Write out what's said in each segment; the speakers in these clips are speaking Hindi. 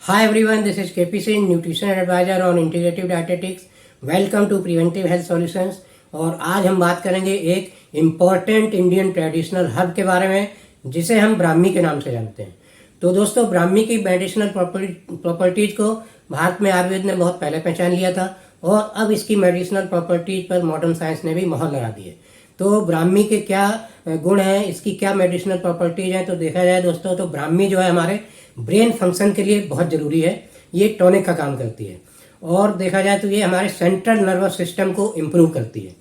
Hi everyone, this is KP Singh, Nutrition Advisor on Integrative Dietetics. Welcome to preventive health solutions. और आज हम बात करेंगे एक इम्पॉर्टेंट इंडियन ट्रेडिशनल हर्ब के बारे में जिसे हम ब्राह्मी के नाम से जानते हैं। तो दोस्तों, ब्राह्मी की मेडिसिनल प्रॉपर्टीज को भारत में आयुर्वेद ने बहुत पहले पहचान लिया था और अब इसकी मेडिसिनल प्रॉपर्टीज पर मॉडर्न साइंस ने भी मोहर लगा दी है। तो ब्राह्मी के क्या गुण हैं, इसकी क्या मेडिसिनल प्रॉपर्टीज हैं, तो देखा जाए दोस्तों तो ब्राह्मी जो है हमारे ब्रेन फंक्शन के लिए बहुत ज़रूरी है। ये टॉनिक का काम करती है और देखा जाए तो ये हमारे सेंट्रल नर्वस सिस्टम को इम्प्रूव करती है।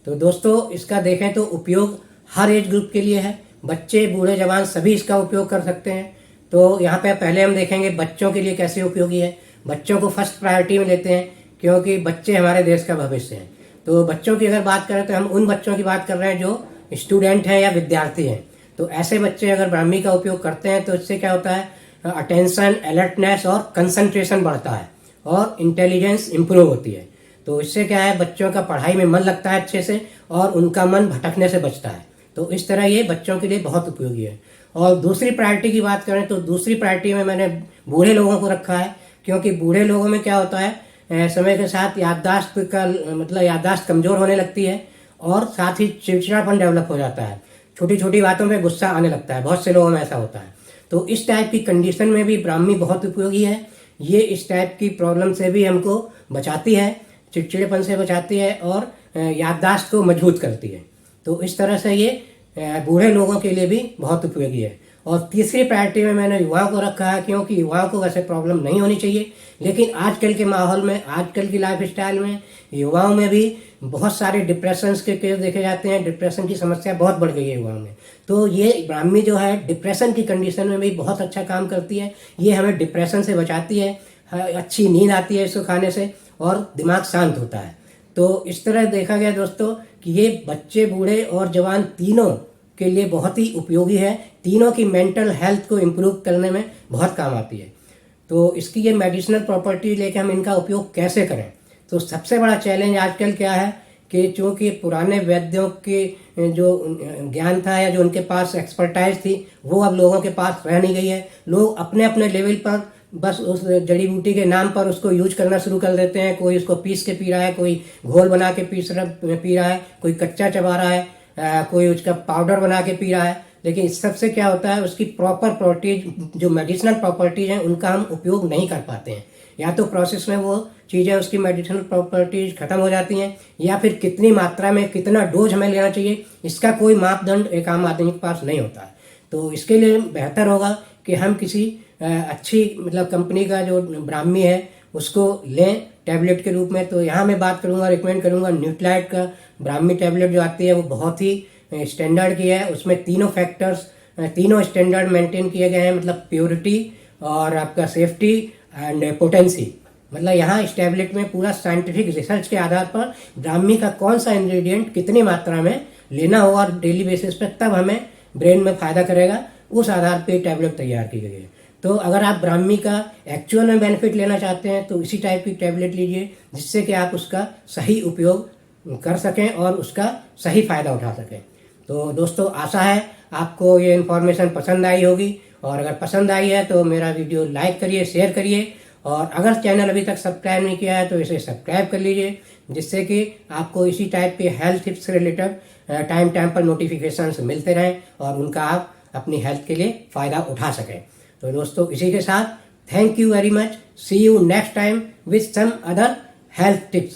तो दोस्तों, इसका देखें तो उपयोग हर एज ग्रुप के लिए है। बच्चे, बूढ़े, जवान सभी इसका उपयोग कर सकते हैं। तो यहाँ पे पहले हम देखेंगे बच्चों के लिए कैसे उपयोगी है। बच्चों को फर्स्ट प्रायोरिटी में लेते हैं क्योंकि बच्चे हमारे देश का भविष्य हैं। तो बच्चों की अगर बात करें तो हम उन बच्चों की बात कर रहे हैं जो स्टूडेंट हैं या विद्यार्थी हैं। तो ऐसे बच्चे अगर ब्राह्मी का उपयोग करते हैं तो इससे क्या होता है, अटेंशन, अलर्टनेस और कंसंट्रेशन बढ़ता है और इंटेलिजेंस इंप्रूव होती है। तो इससे क्या है, बच्चों का पढ़ाई में मन लगता है अच्छे से और उनका मन भटकने से बचता है। तो इस तरह ये बच्चों के लिए बहुत उपयोगी है। और दूसरी प्रायोरिटी की बात करें तो दूसरी प्रायोरिटी में मैंने बूढ़े लोगों को रखा है, क्योंकि बूढ़े लोगों में क्या होता है, समय के साथ याददाश्त कमज़ोर होने लगती है और साथ ही चिड़चिड़ापन डेवलप हो जाता है। छोटी छोटी बातों पे गुस्सा आने लगता है, बहुत से लोगों में ऐसा होता है। तो इस टाइप की कंडीशन में भी ब्राह्मी बहुत उपयोगी है। ये इस टाइप की प्रॉब्लम से भी हमको बचाती है, चिड़चिड़ेपन से बचाती है और याददाश्त को मजबूत करती है। तो इस तरह से ये बूढ़े लोगों के लिए भी बहुत उपयोगी है। और तीसरी प्रायोरिटी में मैंने युवाओं को रखा है, क्योंकि युवाओं को वैसे प्रॉब्लम नहीं होनी चाहिए, लेकिन आजकल के माहौल में, आजकल की लाइफ स्टाइल में युवाओं में भी बहुत सारे डिप्रेशन के केस देखे जाते हैं। डिप्रेशन की समस्या बहुत बढ़ गई है युवाओं में। तो ये ब्राह्मी जो है डिप्रेशन की कंडीशन में भी बहुत अच्छा काम करती है। ये हमें डिप्रेशन से बचाती है, अच्छी नींद आती है इसको खाने से और दिमाग शांत होता है। तो इस तरह देखा गया दोस्तों कि ये बच्चे, बूढ़े और जवान तीनों के लिए बहुत ही उपयोगी है। तीनों की मेंटल हेल्थ को इम्प्रूव करने में बहुत काम आती है। तो इसकी ये मेडिसिनल प्रॉपर्टी लेके हम इनका उपयोग कैसे करें। तो सबसे बड़ा चैलेंज आजकल क्या है कि चूँकि पुराने वैद्यों के जो ज्ञान था या जो उनके पास एक्सपर्टाइज थी वो अब लोगों के पास रह नहीं गई है। लोग अपने अपने लेवल पर बस उस जड़ी बूटी के नाम पर उसको यूज करना शुरू कर देते हैं। कोई उसको पीस के पी रहा है, कोई घोल बना के पी रहा है, कोई कच्चा चबा रहा है, कोई उसका पाउडर बना के पी रहा है। लेकिन इस सबसे क्या होता है, उसकी प्रॉपर प्रॉपर्टीज जो मेडिसिनल प्रॉपर्टीज हैं उनका हम उपयोग नहीं कर पाते हैं। या तो प्रोसेस में वो चीज़ें, उसकी मेडिसिनल प्रॉपर्टीज खत्म हो जाती हैं, या फिर कितनी मात्रा में कितना डोज हमें लेना चाहिए इसका कोई मापदंड एक आम आदमी के पास नहीं होता है। तो इसके लिए बेहतर होगा कि हम किसी अच्छी कंपनी का जो ब्राह्मी है उसको लें टैबलेट के रूप में। तो यहाँ मैं बात करूँगा, रिकमेंड करूँगा न्यूट्रालाइट का ब्राह्मी टैबलेट जो आती है वो बहुत ही स्टैंडर्ड की है। उसमें तीनों फैक्टर्स, तीनों स्टैंडर्ड मेंटेन किए गए हैं, प्योरिटी और आपका सेफ्टी एंड पोटेंसी। यहाँ इस टैबलेट में पूरा साइंटिफिक रिसर्च के आधार पर ब्राह्मी का कौन सा इंग्रेडिएंट कितनी मात्रा में लेना होगा और डेली बेसिस पे तब हमें ब्रेन में फ़ायदा करेगा, उस आधार पे टैबलेट तैयार की गई है। तो अगर आप ब्राह्मी का एक्चुअल में बेनिफिट लेना चाहते हैं तो इसी टाइप की टैबलेट लीजिए, जिससे कि आप उसका सही उपयोग कर सकें और उसका सही फ़ायदा उठा सकें। तो दोस्तों, आशा है आपको ये इन्फॉर्मेशन पसंद आई होगी, और अगर पसंद आई है तो मेरा वीडियो लाइक करिए, शेयर करिए, और अगर चैनल अभी तक सब्सक्राइब नहीं किया है तो इसे सब्सक्राइब कर लीजिए, जिससे कि आपको इसी टाइप के हेल्थ टिप्स से रिलेटेड टाइम पर नोटिफिकेशंस मिलते रहें और उनका आप अपनी हेल्थ के लिए फ़ायदा उठा सकें। तो दोस्तों, इसी के साथ thank you very much. See you next time with some other health tips.